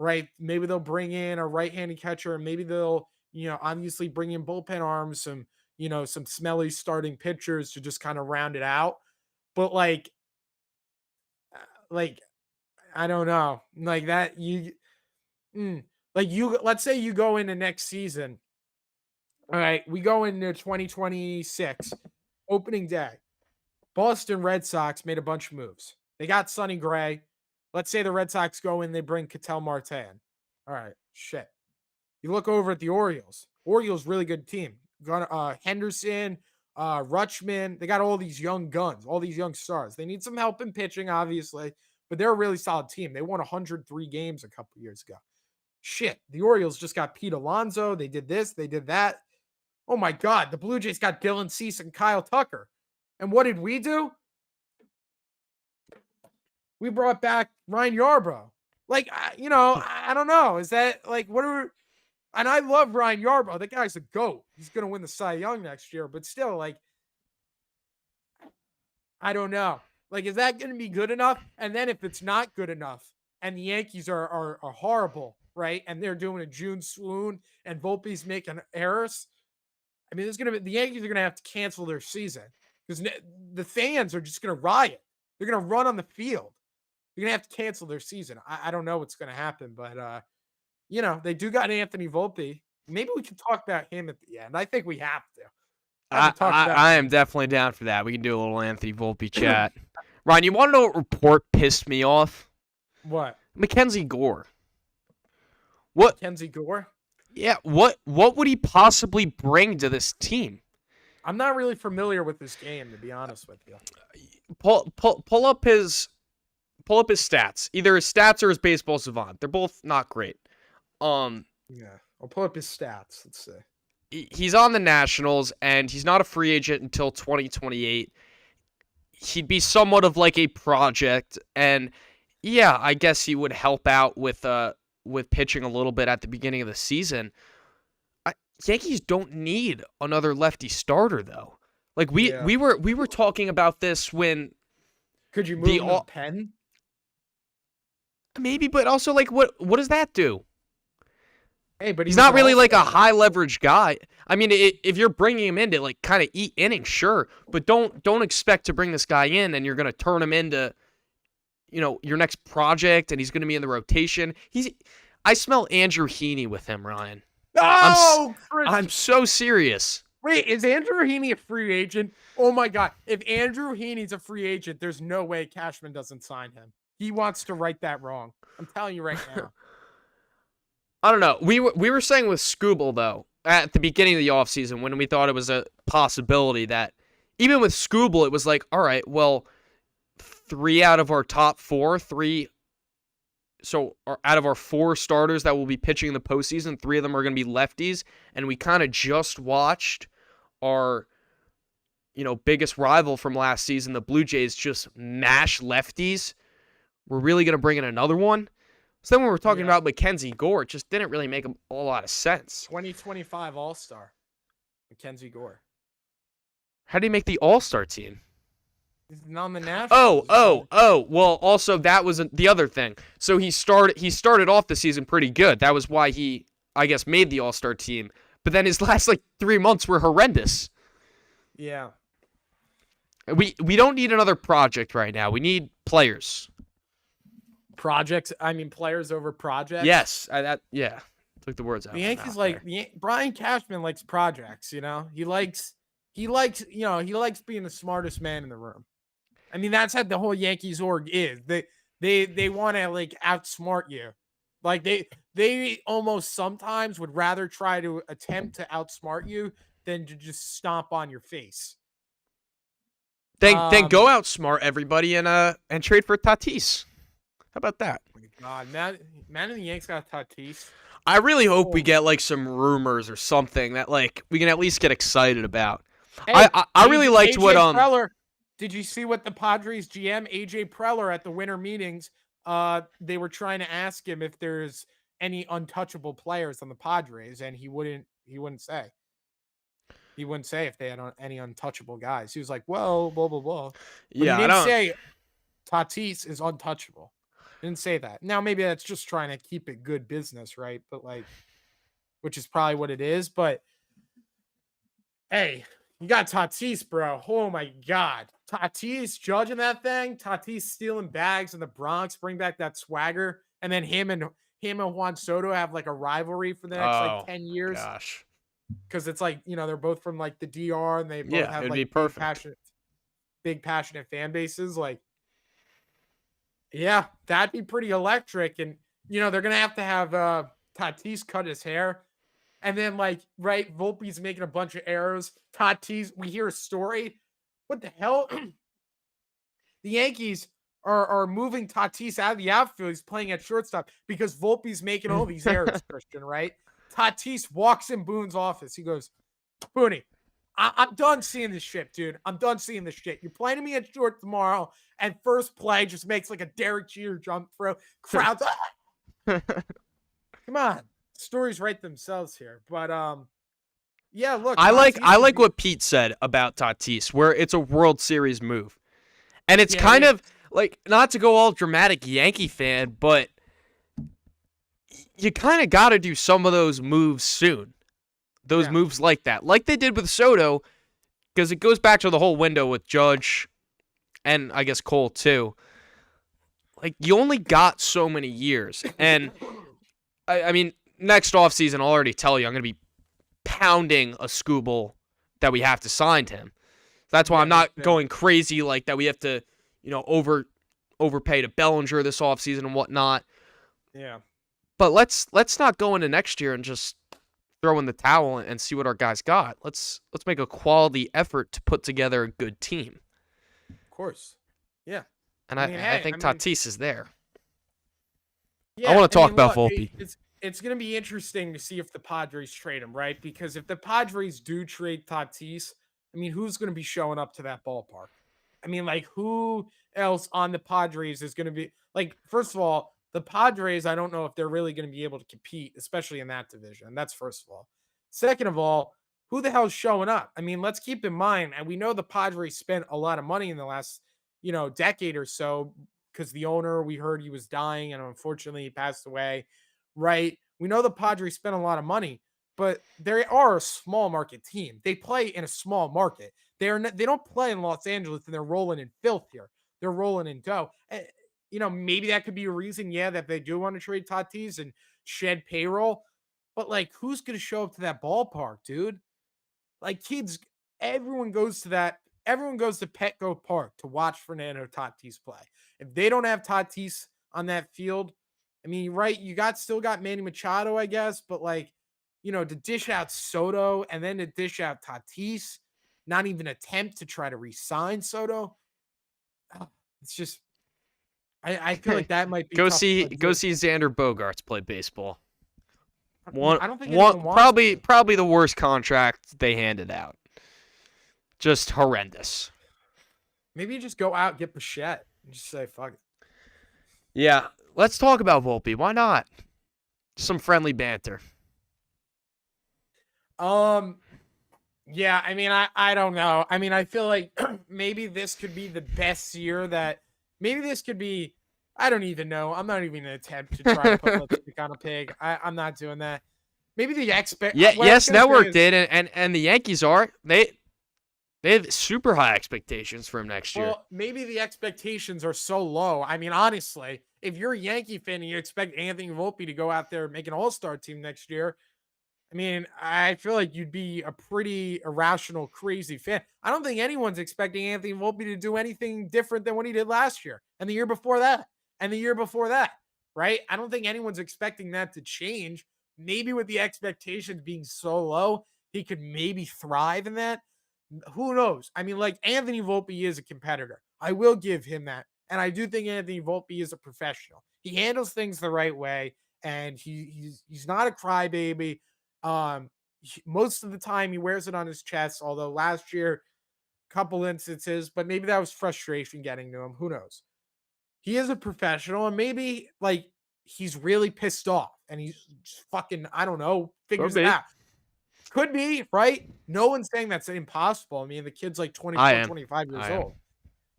Speaker 1: right? Maybe they'll bring in a right-handed catcher, and maybe they'll, obviously bring in bullpen arms, some smelly starting pitchers to just kind of round it out. But like I don't know, like that let's say you go into next season. All right, we go into 2026 opening day. Boston Red Sox made a bunch of moves. They got Sonny Gray. Let's say the Red Sox go in, they bring Ketel Marte in. All right, shit. You look over at the Orioles. Orioles really good team. Got Henderson, Rutschman. They got all these young guns, all these young stars. They need some help in pitching, obviously, but they're a really solid team. They won 103 games a couple years ago. Shit, the Orioles just got Pete Alonso. They did this, they did that. Oh my God, the Blue Jays got Dylan Cease and Kyle Tucker. And what did we do? We brought back Ryan Yarbrough. Like, I don't know. Is that like, and I love Ryan Yarbrough. That guy's a GOAT. He's going to win the Cy Young next year. But still, like, I don't know. Like, is that going to be good enough? And then if it's not good enough and the Yankees are horrible, right? And they're doing a June swoon and Volpe's making errors. I mean, the Yankees are going to have to cancel their season because the fans are just going to riot. They're going to run on the field. They're going to have to cancel their season. I don't know what's going to happen, but, they do got Anthony Volpe. Maybe we can talk about him at the end. I think we have to.
Speaker 2: I am definitely down for that. We can do a little Anthony Volpe chat. Ryan, you want to know what report pissed me off?
Speaker 1: What?
Speaker 2: Mackenzie Gore. What?
Speaker 1: Mackenzie Gore?
Speaker 2: Yeah, what would he possibly bring to this team?
Speaker 1: I'm not really familiar with this game, to be honest with you.
Speaker 2: Pull up his stats. Either his stats or his baseball savant. They're both not great.
Speaker 1: Yeah, I'll pull up his stats. Let's see.
Speaker 2: He's on the Nationals, and he's not a free agent until 2028. He'd be somewhat of like a project, and yeah, I guess he would help out with pitching a little bit at the beginning of the season. Yankees don't need another lefty starter though. Like we were talking about this when
Speaker 1: could you move the pen?
Speaker 2: Maybe, but also like what does that do?
Speaker 1: Hey, but
Speaker 2: he's not really like a high leverage guy. I mean, if you're bringing him in to like kind of eat innings, sure, but don't expect to bring this guy in and you're going to turn him into, your next project and he's going to be in the rotation. I smell Andrew Heaney with him, Ryan.
Speaker 1: Oh,
Speaker 2: I'm so serious.
Speaker 1: Wait, is Andrew Heaney a free agent? Oh my God! If Andrew Heaney's a free agent, there's no way Cashman doesn't sign him. He wants to right that wrong. I'm telling you right now.
Speaker 2: I don't know. We were saying with Skubal, though, at the beginning of the offseason when we thought it was a possibility that even with Skubal, it was like, all right, well, 3 out of our top 4, out of our 4 starters that will be pitching in the postseason, 3 of them are going to be lefties, and we kind of just watched our, biggest rival from last season, the Blue Jays, just mash lefties. We're really going to bring in another one? So then when we're talking about Mackenzie Gore, it just didn't really make a whole lot of sense.
Speaker 1: 2025 All-Star, Mackenzie Gore.
Speaker 2: How did he make the All-Star team?
Speaker 1: He's on the Nationals.
Speaker 2: Oh. Well, also that was the other thing. So he started off the season pretty good. That was why he, I guess, made the All-Star team. but then his last 3 months were horrendous.
Speaker 1: Yeah.
Speaker 2: We don't need another project right now. We need players.
Speaker 1: Projects. I mean, players over projects.
Speaker 2: Yes, took the words out.
Speaker 1: The Yankees Brian Cashman likes projects. He likes being the smartest man in the room. I mean, that's how the whole Yankees org is. They want to outsmart you. They almost sometimes would rather try to attempt to outsmart you than to just stomp on your face.
Speaker 2: Then go outsmart everybody and trade for Tatis. How about that?
Speaker 1: Oh my God, man, the Yanks got Tatis.
Speaker 2: I really hope we get some rumors or something that we can at least get excited about.
Speaker 1: Hey,
Speaker 2: I really liked what
Speaker 1: Preller, did you see what the Padres GM AJ Preller at the winter meetings? They were trying to ask him if there's any untouchable players on the Padres, and he wouldn't say. He wouldn't say if they had any untouchable guys. He was like, "Well, blah blah blah." But
Speaker 2: yeah,
Speaker 1: he didn't say Tatis is untouchable. He didn't say that. Now maybe that's just trying to keep it good business, right? But which is probably what it is. But hey, you got Tatis, bro. Oh my God, Tatis judging that thing. Tatis stealing bags in the Bronx, bring back that swagger, and then him and Juan Soto have a rivalry for the next 10 years.
Speaker 2: Gosh.
Speaker 1: Because it's they're both from the DR, and they both have big passionate fan bases. Yeah, that'd be pretty electric. And they're gonna have to have Tatis cut his hair, and then Volpe's making a bunch of arrows. Tatis, we hear a story. What the hell? The Yankees are moving Tatis out of the outfield. He's playing at shortstop because Volpe's making all these errors, Christian, right? Tatis walks in Boone's office. He goes, "Booney, I'm done seeing this shit, dude. I'm done seeing this shit. You're playing me at short tomorrow, and first play just makes a Derek Jeter jump throw. Crowds, come on. Stories write themselves here. But yeah, look.
Speaker 2: I like what Pete said about Tatis, where it's a World Series move, and it's kind of not to go all dramatic Yankee fan, but you kind of got to do some of those moves soon. Those moves like that. Like they did with Soto, because it goes back to the whole window with Judge and I guess Cole too. You only got so many years. And, I mean, next offseason, I'll already tell you, I'm going to be pounding a Scooble that we have to sign him. That's why I'm not going crazy that we have to, overpay to Bellinger this offseason and whatnot.
Speaker 1: Yeah.
Speaker 2: But let's not go into next year and just throw in the towel and see what our guys got. Let's make a quality effort to put together a good team.
Speaker 1: Of course. Yeah.
Speaker 2: And I think Tatis is there.
Speaker 1: Yeah,
Speaker 2: I want to talk about Volpe.
Speaker 1: It's going to be interesting to see if the Padres trade him, right? Because if the Padres do trade Tatis, who's going to be showing up to that ballpark? Who else on the Padres is going to be first of all, the Padres, I don't know if they're really going to be able to compete, especially in that division. That's first of all. Second of all, who the hell's showing up? Let's keep in mind, and we know the Padres spent a lot of money in the last, decade or so because the owner, we heard he was dying and unfortunately he passed away, right? We know the Padres spent a lot of money, but they are a small market team. They play in a small market. They don't play in Los Angeles and they're rolling in filth here. They're rolling in dough. Maybe that could be a reason, that they do want to trade Tatis and shed payroll. But, who's going to show up to that ballpark, dude? Kids, everyone goes to Petco Park to watch Fernando Tatis play. If they don't have Tatis on that field, right, you still got Manny Machado, I guess, but, to dish out Soto and then to dish out Tatis, not even attempt to try to re-sign Soto, it's just... I feel like that might be
Speaker 2: go see Xander Bogaerts play baseball.
Speaker 1: I don't think anyone wants
Speaker 2: probably the worst contract they handed out. Just horrendous.
Speaker 1: Maybe you just go out, get Bichette, and just say fuck it.
Speaker 2: Yeah, let's talk about Volpe. Why not? Some friendly banter.
Speaker 1: Yeah, I don't know. I feel like maybe this could be the best year that. Maybe this could be, I don't even know. I'm not even going to attempt to try to put lipstick on a pig. I'm not doing that. maybe the
Speaker 2: Yeah,
Speaker 1: what I was
Speaker 2: yes,
Speaker 1: gonna say
Speaker 2: Network
Speaker 1: is,
Speaker 2: did, and the Yankees are they have super high expectations for him next year.
Speaker 1: well, maybe the expectations are so low. I mean, honestly, if you're a Yankee fan and you expect Anthony Volpe to go out there and make an All-Star team next year, I mean, I feel like you'd be a pretty irrational, crazy fan. I don't think anyone's expecting Anthony Volpe to do anything different than what he did last year and the year before that and the year before that, right? I don't think anyone's expecting that to change. Maybe with the expectations being so low, he could maybe thrive in that. Who knows? I mean, like Anthony Volpe is a competitor. I will give him that. And I do think Anthony Volpe is a professional. He handles things the right way, and he's not a crybaby. Most of the time he wears it on his chest, although last year, couple instances, but maybe that was frustration getting to him. Who knows? He is a professional, and maybe like he's really pissed off and he's just fucking, I don't know,
Speaker 2: Could
Speaker 1: figures it
Speaker 2: be.
Speaker 1: out. Could be, right? No one's saying that's impossible. I mean, the kid's like
Speaker 2: I
Speaker 1: 24,
Speaker 2: am.
Speaker 1: 25 years
Speaker 2: I am.
Speaker 1: old.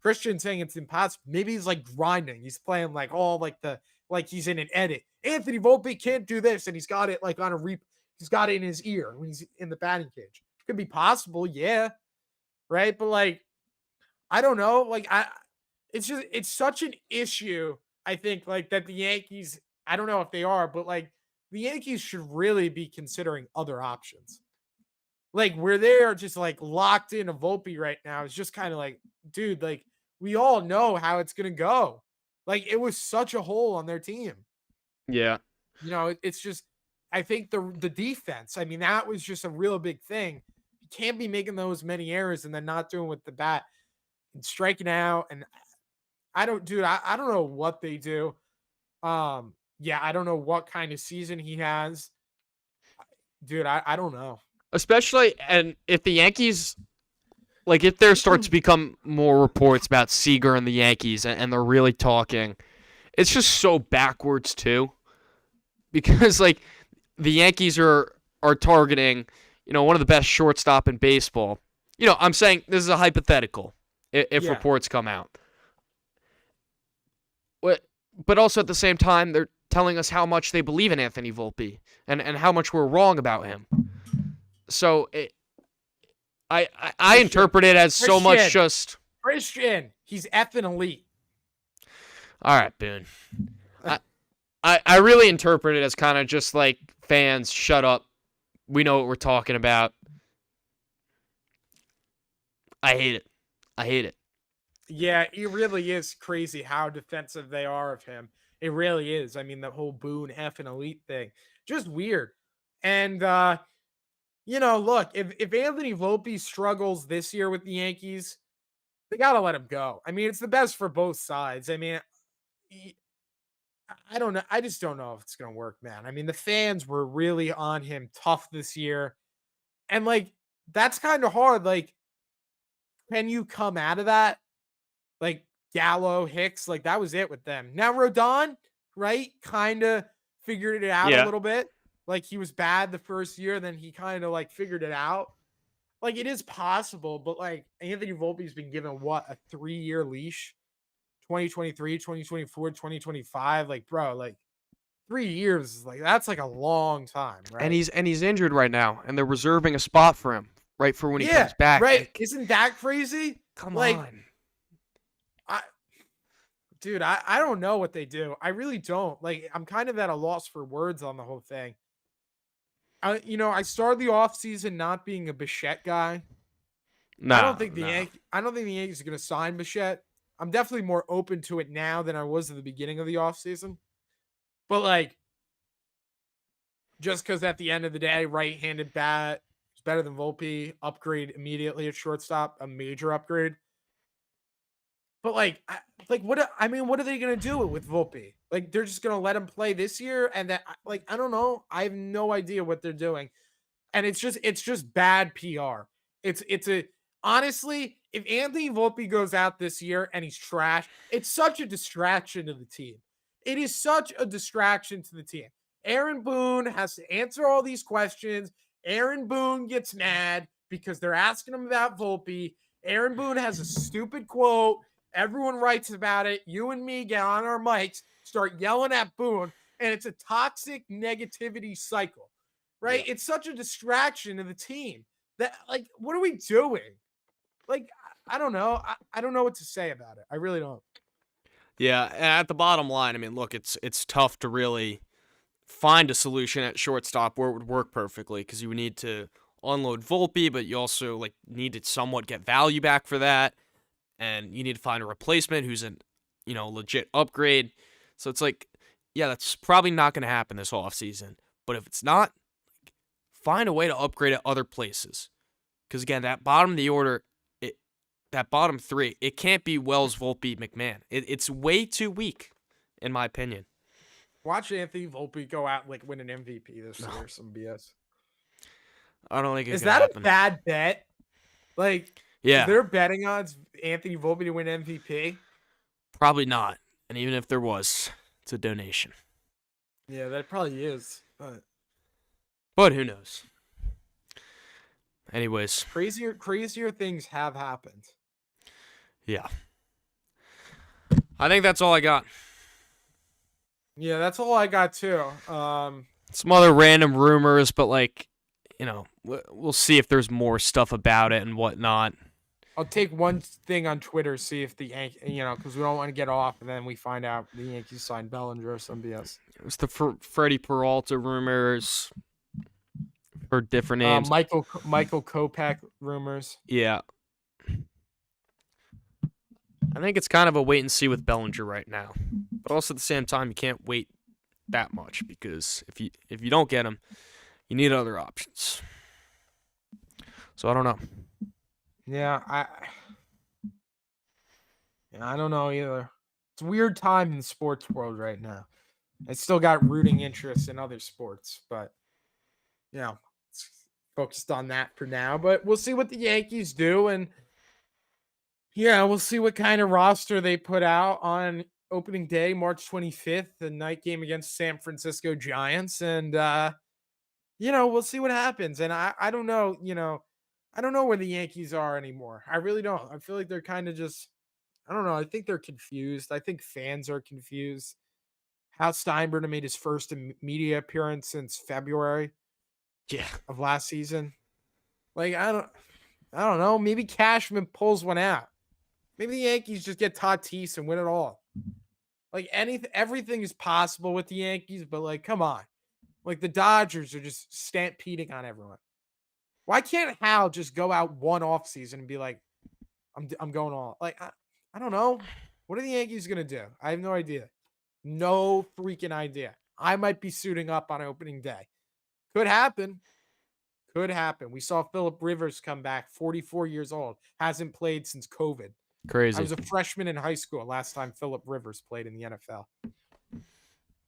Speaker 1: Christian saying it's impossible. Maybe he's like grinding. He's playing like all like he's in an edit. Anthony Volpe can't do this, and he's got it like on a he's got it in his ear when he's in the batting cage. Could be possible, yeah. Right. But like, I don't know. Like, it's such an issue, I think, like that the Yankees, I don't know if they are, but like the Yankees should really be considering other options. Like where they are just like locked in a Volpe right now is just kind of like, dude, like we all know how it's gonna go. Like it was such a hole on their team.
Speaker 2: Yeah.
Speaker 1: It's just I think the defense, I mean, that was just a real big thing. You can't be making those many errors and then not doing with the bat and striking out. And I don't know what they do. Yeah, I don't know what kind of season he has. Dude, I don't know.
Speaker 2: Especially, and if the Yankees, like, if there starts to become more reports about Seager and the Yankees, and they're really talking, it's just so backwards too, because like the Yankees are targeting, one of the best shortstop in baseball. I'm saying this is a hypothetical if
Speaker 1: Yeah.
Speaker 2: reports come out. But also at the same time, they're telling us how much they believe in Anthony Volpe and how much we're wrong about him. So I interpret it as so much just
Speaker 1: Christian. He's effing elite.
Speaker 2: all right, Boone. I really interpret it as kind of just like fans, shut up. We know what we're talking about. I hate it. I hate it.
Speaker 1: Yeah, it really is crazy how defensive they are of him. It really is. I mean, the whole Boone effing elite thing, just weird. And look, if Anthony Volpe struggles this year with the Yankees, they gotta let him go. I mean, it's the best for both sides. I mean, I don't know. I just don't know if it's gonna work, man. I mean, the fans were really on him tough this year, and like that's kind of hard. Like, can you come out of that? Like Gallo, Hicks, like that was it with them. Now Rodon, right? Kind of figured it out a
Speaker 2: Yeah.
Speaker 1: little bit. Like he was bad the first year, then he kind of like figured it out. Like it is possible, but like Anthony Volpe's been given what, a 3-year leash? 2023, 2024, 2025. Like, bro, like 3 years, like that's like a long time, right?
Speaker 2: And he's injured right now, and they're reserving a spot for him right for when he comes back.
Speaker 1: Right.
Speaker 2: Like,
Speaker 1: Isn't that crazy?
Speaker 2: come
Speaker 1: like,
Speaker 2: on.
Speaker 1: Dude, I don't know what they do. I really don't. Like, I'm kind of at a loss for words on the whole thing. I started the offseason not being a Bichette guy. I don't think the Yankees are going to sign Bichette. I'm definitely more open to it now than I was at the beginning of the offseason. But like, just because at the end of the day, right-handed bat is better than Volpe, upgrade immediately at shortstop, a major upgrade. But what are they gonna do with Volpe? Like they're just gonna let him play this year, and that I don't know. I have no idea what they're doing, and it's just bad PR. Honestly, if Anthony Volpe goes out this year and he's trash, it's such a distraction to the team. It is such a distraction to the team. Aaron Boone has to answer all these questions. Aaron Boone gets mad because they're asking him about Volpe. Aaron Boone has a stupid quote. Everyone writes about it. You and me get on our mics, start yelling at Boone, and it's a toxic negativity cycle. right?
Speaker 2: Yeah.
Speaker 1: It's such a distraction to the team that, like, what are we doing? Like, I don't know. I don't know what to say about it. I really don't.
Speaker 2: Yeah, and at the bottom line, I mean, look, it's tough to really find a solution at shortstop where it would work perfectly because you would need to unload Volpe, but you also like need to somewhat get value back for that, and you need to find a replacement who's an legit upgrade. So it's like, yeah, that's probably not going to happen this offseason. But if it's not, find a way to upgrade at other places. Because again, that bottom of the order, that bottom three, it can't be Wells, Volpe, McMahon. It's way too weak, in my opinion.
Speaker 1: Watch Anthony Volpe go out like win an MVP this year. Some BS.
Speaker 2: I don't think it's
Speaker 1: Is
Speaker 2: gonna
Speaker 1: that
Speaker 2: happen.
Speaker 1: a bad bet? Like,
Speaker 2: Yeah,
Speaker 1: is there betting odds Anthony Volpe to win MVP?
Speaker 2: probably not. And even if there was, it's a donation.
Speaker 1: Yeah, that probably is.
Speaker 2: But who knows? Anyways,
Speaker 1: crazier things have happened.
Speaker 2: yeah. I think that's all I got.
Speaker 1: Yeah, that's all I got too.
Speaker 2: Some other random rumors, but like, we'll see if there's more stuff about it and whatnot.
Speaker 1: I'll take one thing on Twitter, see if the Yankees, because we don't want to get off, and then we find out the Yankees signed Bellinger or some BS.
Speaker 2: It was the Freddie Peralta rumors for different names.
Speaker 1: Michael Kopech rumors.
Speaker 2: Yeah. I think it's kind of a wait and see with Bellinger right now. But also at the same time, you can't wait that much because if you don't get him, you need other options. So I don't know.
Speaker 1: Yeah, I don't know either. It's a weird time in the sports world right now. I still got rooting interest in other sports, but it's focused on that for now. But we'll see what the Yankees do, and we'll see what kind of roster they put out on opening day, March 25th, the night game against San Francisco Giants, and we'll see what happens. And I don't know, I don't know where the Yankees are anymore. I really don't. I feel like they're kind of just, I don't know. I think they're confused. I think fans are confused. Hal Steinbrenner made his first media appearance since February of last season. Like, I don't know. Maybe Cashman pulls one out. Maybe the Yankees just get Tatis and win it all. Like, everything is possible with the Yankees, but like, come on. Like, the Dodgers are just stampeding on everyone. Why can't Hal just go out one offseason and be like, I'm going all? Like, I don't know. What are the Yankees going to do? I have no idea. No freaking idea. I might be suiting up on opening day. Could happen. Could happen. We saw Phillip Rivers come back, 44 years old. Hasn't played since COVID.
Speaker 2: Crazy.
Speaker 1: I was a freshman in high school last time Phillip Rivers played in the NFL.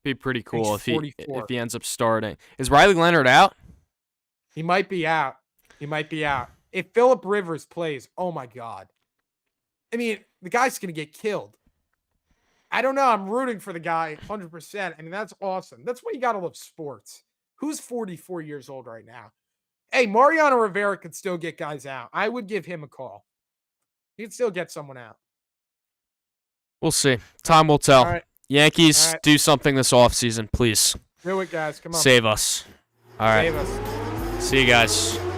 Speaker 2: Be pretty cool if he
Speaker 1: he
Speaker 2: ends up starting. Is Riley Leonard out?
Speaker 1: He might be out. If Phillip Rivers plays, oh my God. I mean, the guy's going to get killed. I don't know. I'm rooting for the guy 100%. I mean, that's awesome. That's why you got to love sports. Who's 44 years old right now? Hey, Mariano Rivera could still get guys out. I would give him a call. He could still get someone out.
Speaker 2: We'll see. Time will tell.
Speaker 1: All right.
Speaker 2: Yankees, do something this offseason, please.
Speaker 1: Do it, guys. Come on.
Speaker 2: Save us. All right.
Speaker 1: Save us.
Speaker 2: See you guys.